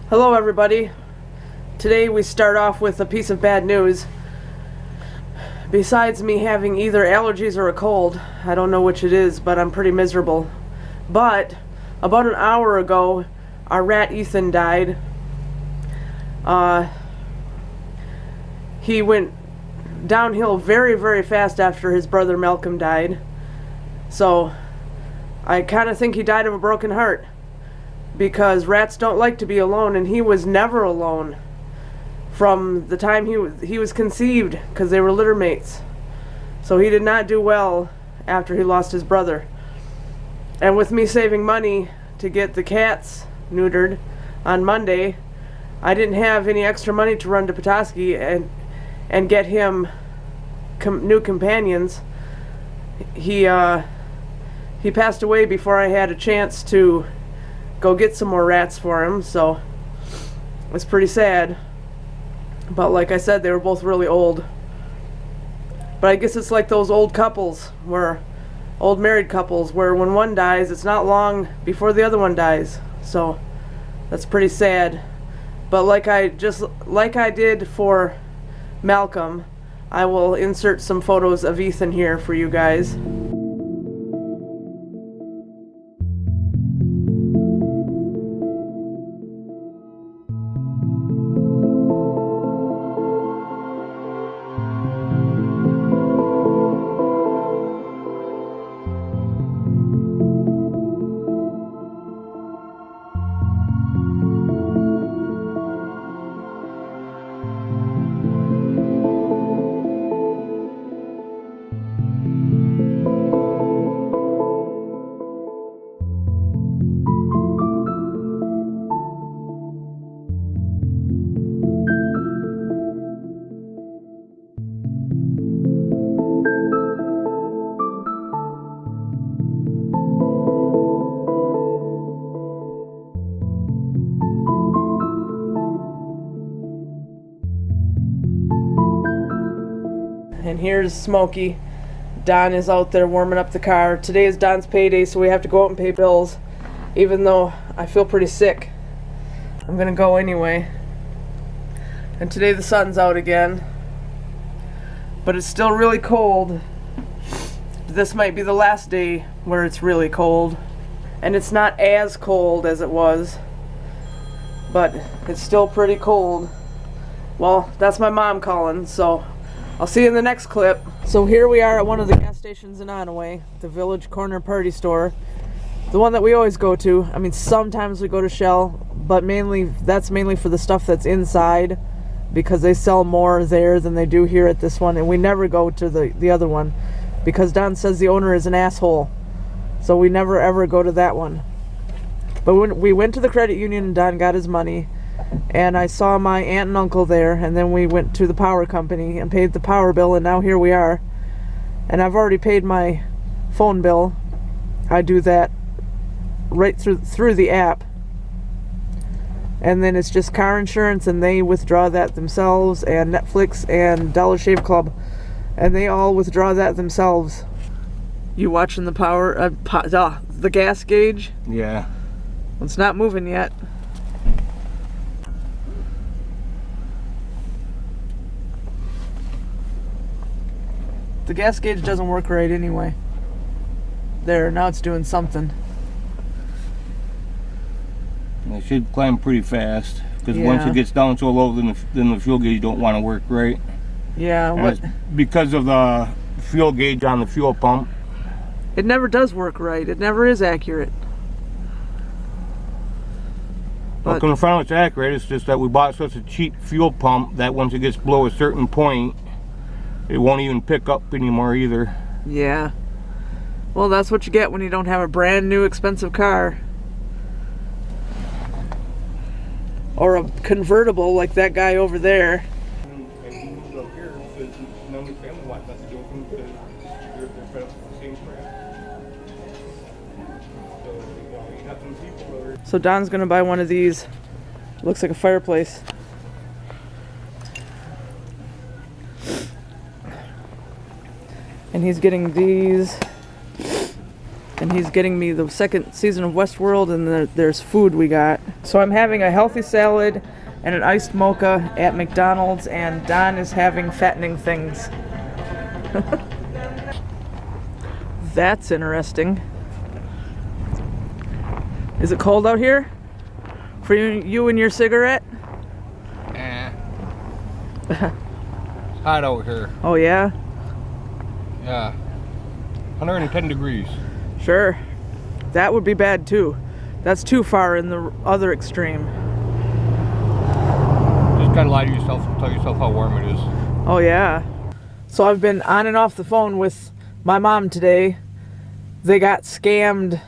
Hello everybody. Today we start off with a piece of bad news. Besides me having either allergies or a cold, I don't know which it is, but I'm pretty miserable. But about an hour ago, our rat Ethan died. He went downhill very, very fast after his brother Malcolm died. So I kind of think he died of a broken heart, because rats don't like to be alone, and he was never alone from the time he was conceived, because they were litter mates. So he did not do well after he lost his brother. And with me saving money to get the cats neutered on Monday, I didn't have any extra money to run to Petoskey and get him new companions. He passed away before I had a chance to go get some more rats for him, so it's pretty sad. But like I said, they were both really old. But I guess it's like those old married couples, where when one dies, it's not long before the other one dies. So that's pretty sad. But like I did for Malcolm, I will insert some photos of Ethan here for you guys. And here's Smokey. Don is out there warming up the car. Today is Don's payday, so we have to go out and pay bills. Even though I feel pretty sick, I'm gonna go anyway. And today the sun's out again, but it's still really cold. This might be the last day where it's really cold. And it's not as cold as it was, but it's still pretty cold. Well, that's my mom calling, so I'll see you in the next clip. So here we are at one of the gas stations in Onaway, the Village Corner Party Store. The one that we always go to. I mean, sometimes we go to Shell, but that's mainly for the stuff that's inside, because they sell more there than they do here at this one. And we never go to the other one, because Don says the owner is an asshole. So we never ever go to that one. But when we went to the credit union and Don got his money, and I saw my aunt and uncle there, and then we went to the power company and paid the power bill, and now here we are. And I've already paid my phone bill. I do that right through the app. And then it's just car insurance, and they withdraw that themselves, and Netflix and Dollar Shave Club, and they all withdraw that themselves. You watching the the gas gauge? Yeah. It's not moving yet. The gas gauge doesn't work right anyway. There, now it's doing something. It should climb pretty fast, because once it gets down so low, then the fuel gauge don't want to work right. Yeah. Because of the fuel gauge on the fuel pump. It never does work right. It never is accurate. Well, come to find out it's accurate, it's just that we bought such a cheap fuel pump that once it gets below a certain point, it won't even pick up anymore either. Yeah. Well, that's what you get when you don't have a brand new expensive car. Or a convertible like that guy over there. So Don's gonna buy one of these. Looks like a fireplace. And he's getting these. And he's getting me the second season of Westworld, and there's food we got. So I'm having a healthy salad and an iced mocha at McDonald's, and Don is having fattening things. That's interesting. Is it cold out here? For you and your cigarette? It's hot out here. Oh yeah? Yeah. 110 degrees. Sure. That would be bad too. That's too far in the other extreme. Just gotta lie to yourself and tell yourself how warm it is. Oh yeah. So I've been on and off the phone with my mom today. They got scammed.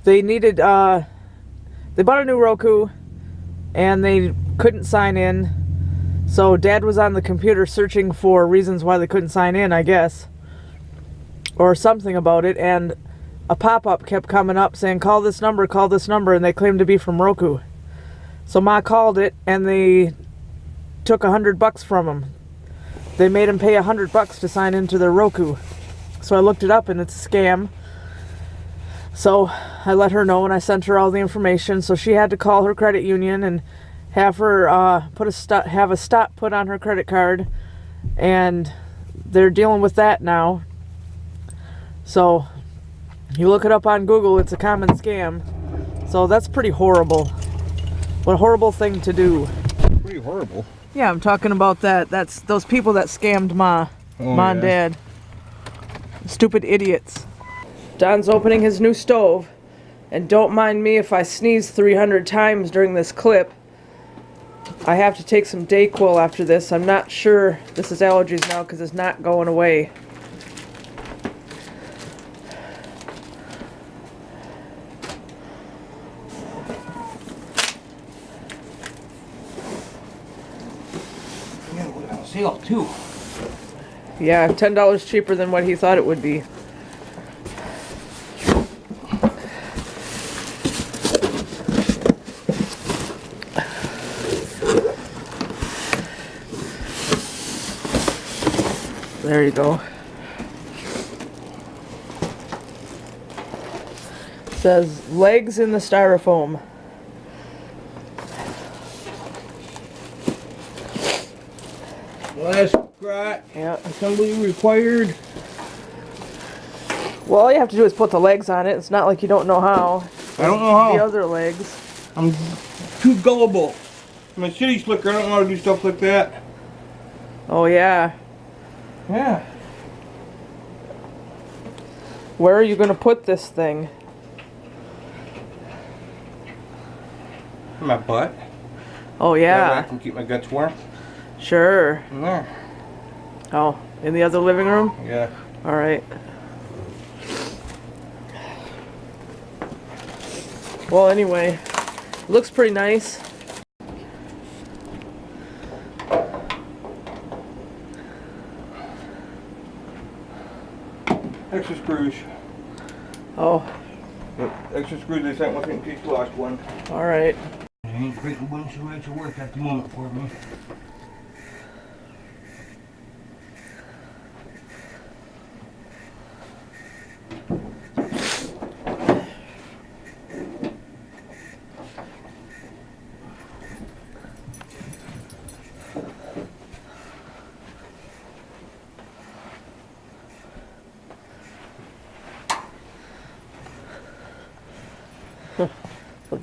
They needed, they bought a new Roku and they couldn't sign in. So Dad was on the computer searching for reasons why they couldn't sign in, I guess. Or something about it, and a pop-up kept coming up saying, call this number, and they claimed to be from Roku. So Ma called it, and they took $100 from him. They made him pay $100 to sign into their Roku. So I looked it up, and it's a scam. So I let her know, and I sent her all the information. So she had to call her credit union and have her have a stop put on her credit card, and they're dealing with that now. So you look it up on Google, it's a common scam. So that's pretty horrible. What a horrible thing to do. Pretty horrible. Yeah, I'm talking about that. That's those people that scammed Ma and Dad. Stupid idiots. Don's opening his new stove, and don't mind me if I sneeze 300 times during this clip. I have to take some Dayquil after this. I'm not sure this is allergies now because it's not going away. Sale too. Yeah, $10 cheaper than what he thought it would be. There you go. It says legs in the styrofoam. Last crack. Yeah. Assembly required. Well, all you have to do is put the legs on it. It's not like you don't know how. I don't know how. The other legs. I'm too gullible. I'm a city slicker. I don't know how to do stuff like that. Oh yeah. Yeah. Where are you going to put this thing? In my butt. Oh That way I yeah. can keep my guts warm. Sure. In there. Oh, in the other living room? Yeah. All right. Well, anyway, looks pretty nice. Extra screws. Oh, Yep. Extra screws they sent with me in case you lost one. all right. I ain't creating a bunch of extra work at the moment for me.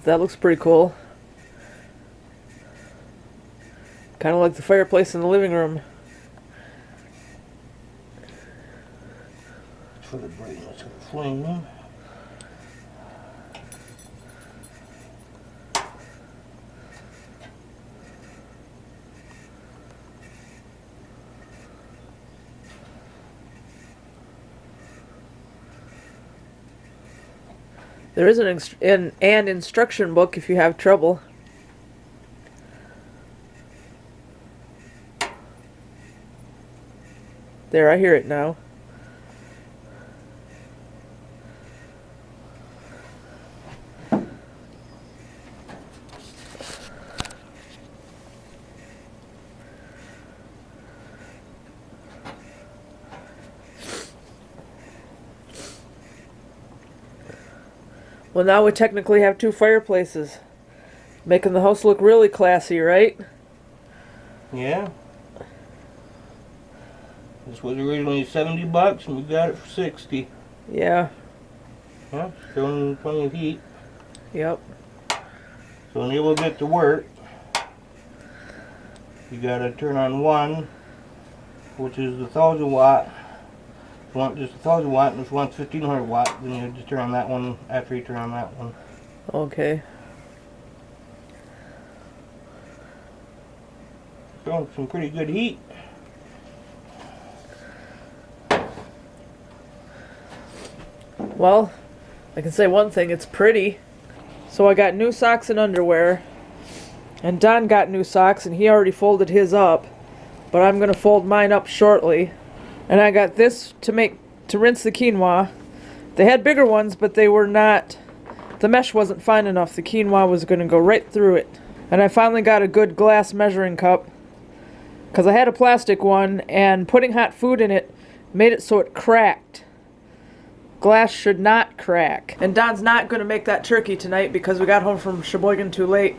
That looks pretty cool. Kind of like the fireplace in the living room. For the brightness of the flame. There is an instruction book if you have trouble. There, I hear it now. Well, now we technically have 2 fireplaces, making the house look really classy, right? Yeah. This was originally $70 and we got it for 60. Yeah. Yeah, still plenty of heat. Yep. So when you will get to work, you gotta turn on one, which is the 1000 watt. If you want just 1000 watt, and if you want 1500 watt, then you just turn on that one after you turn on that one. Okay. So some pretty good heat. Well, I can say one thing, it's pretty. So I got new socks and underwear, and Don got new socks and he already folded his up, but I'm gonna fold mine up shortly. And I got this to rinse the quinoa. They had bigger ones, but they were not, the mesh wasn't fine enough. The quinoa was gonna go right through it. And I finally got a good glass measuring cup, because I had a plastic one and putting hot food in it made it so it cracked. Glass should not crack. And Don's not going to make that turkey tonight because we got home from Cheboygan too late.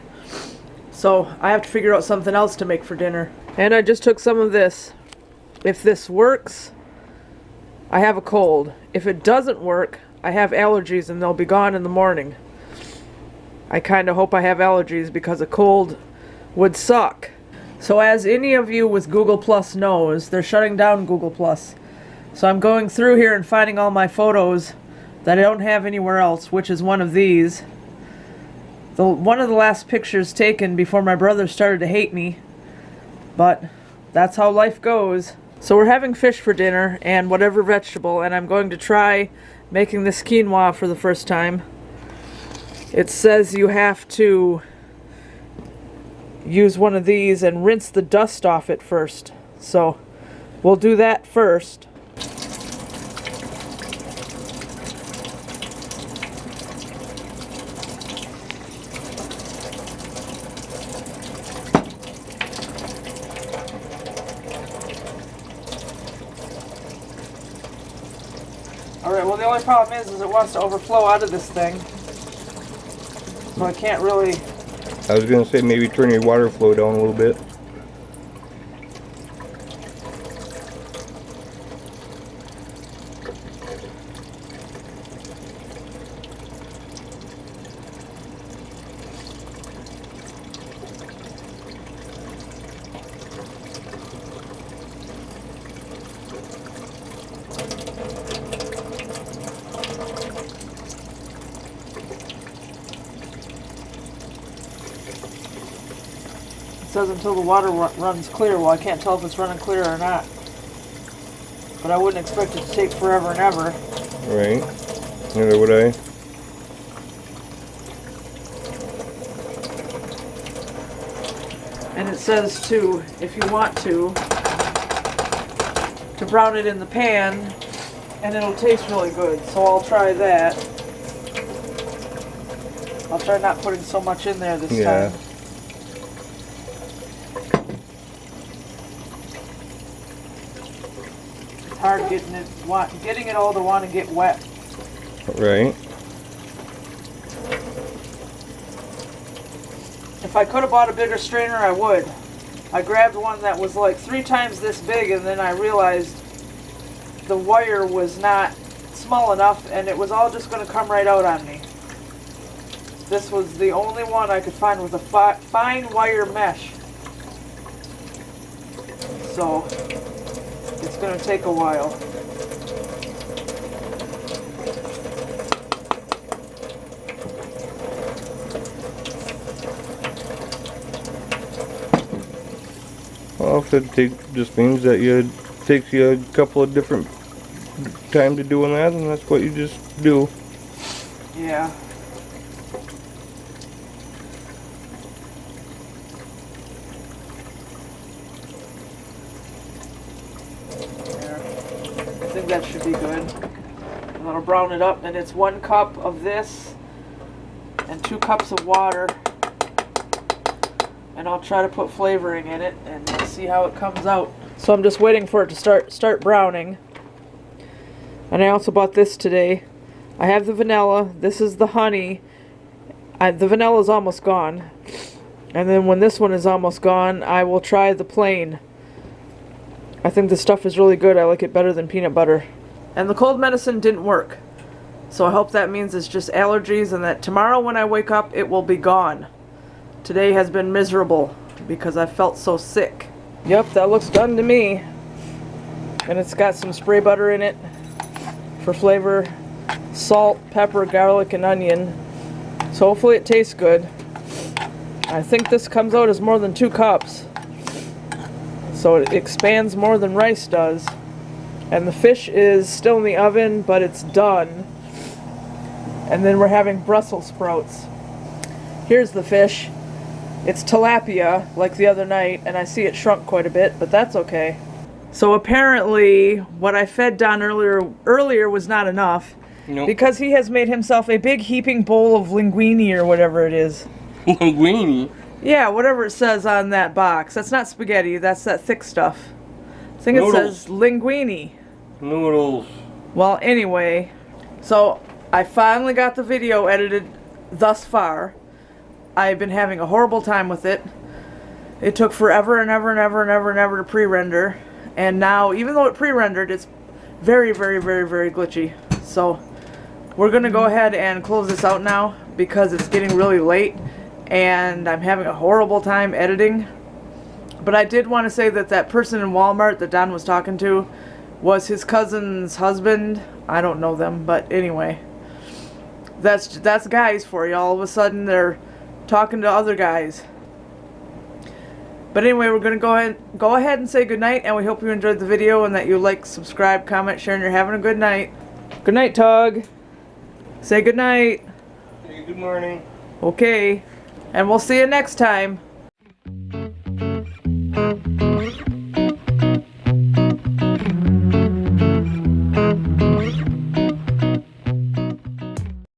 So I have to figure out something else to make for dinner. And I just took some of this. If this works, I have a cold. If it doesn't work, I have allergies and they'll be gone in the morning. I kind of hope I have allergies because a cold would suck. So as any of you with Google Plus knows, they're shutting down Google Plus. So I'm going through here and finding all my photos that I don't have anywhere else, which is one of these. One of the last pictures taken before my brother started to hate me. But that's how life goes. So we're having fish for dinner and whatever vegetable, and I'm going to try making this quinoa for the first time. It says you have to use one of these and rinse the dust off it first. So we'll do that first. Alright, well the only problem is it wants to overflow out of this thing. So I can't really... I was going to say maybe turn your water flow down a little bit. It says until the water runs clear. Well, I can't tell if it's running clear or not. But I wouldn't expect it to take forever and ever. Right. Neither would I. And it says too, if you want to brown it in the pan, and it'll taste really good. So I'll try that. I'll try not putting so much in there this time. Hard getting it all to want to get wet. Right. If I could have bought a bigger strainer, I would. I grabbed one that was like 3 times this big, and then I realized the wire was not small enough and it was all just going to come right out on me. This was the only one I could find with a fine wire mesh. So it's going to take a while. Well, if it just means that it takes you a couple of different time to doing that, and that's what you just do. Yeah. I think that should be good. And that'll brown it up, and it's 1 cup of this and 2 cups of water. And I'll try to put flavoring in it and see how it comes out. So I'm just waiting for it to start browning. And I also bought this today. I have the vanilla. This is the honey. The vanilla is almost gone. And then when this one is almost gone, I will try the plain. I think this stuff is really good. I like it better than peanut butter. And the cold medicine didn't work. So I hope that means it's just allergies and that tomorrow when I wake up, it will be gone. Today has been miserable because I felt so sick. Yep, that looks done to me. And it's got some spray butter in it for flavor. Salt, pepper, garlic, and onion. So hopefully it tastes good. I think this comes out as more than 2 cups. So it expands more than rice does. And the fish is still in the oven, but it's done. And then we're having Brussels sprouts. Here's the fish. It's tilapia, like the other night, and I see it shrunk quite a bit, but that's okay. So apparently, what I fed Don earlier was not enough. Nope. Because he has made himself a big heaping bowl of linguine or whatever it is. Linguine? Yeah, whatever it says on that box. That's not spaghetti, that's that thick stuff. I think Noodles. it says linguine. Noodles. Well, anyway, so I finally got the video edited thus far. I've been having a horrible time with it. It took forever and ever and ever and ever and ever to pre-render. And now, even though it pre-rendered, it's very, very, very, very glitchy. So we're going to go ahead and close this out now because it's getting really late and I'm having a horrible time editing. But I did want to say that that person in Walmart that Don was talking to was his cousin's husband. I don't know them, but anyway. That's guys for you. All of a sudden they're talking to other guys. But anyway, we're going to go ahead and say goodnight, and we hope you enjoyed the video and that you like, subscribe, comment, share, and you're having a good night. Good night, Tug. Say goodnight. Hey, good morning. Okay. And we'll see you next time.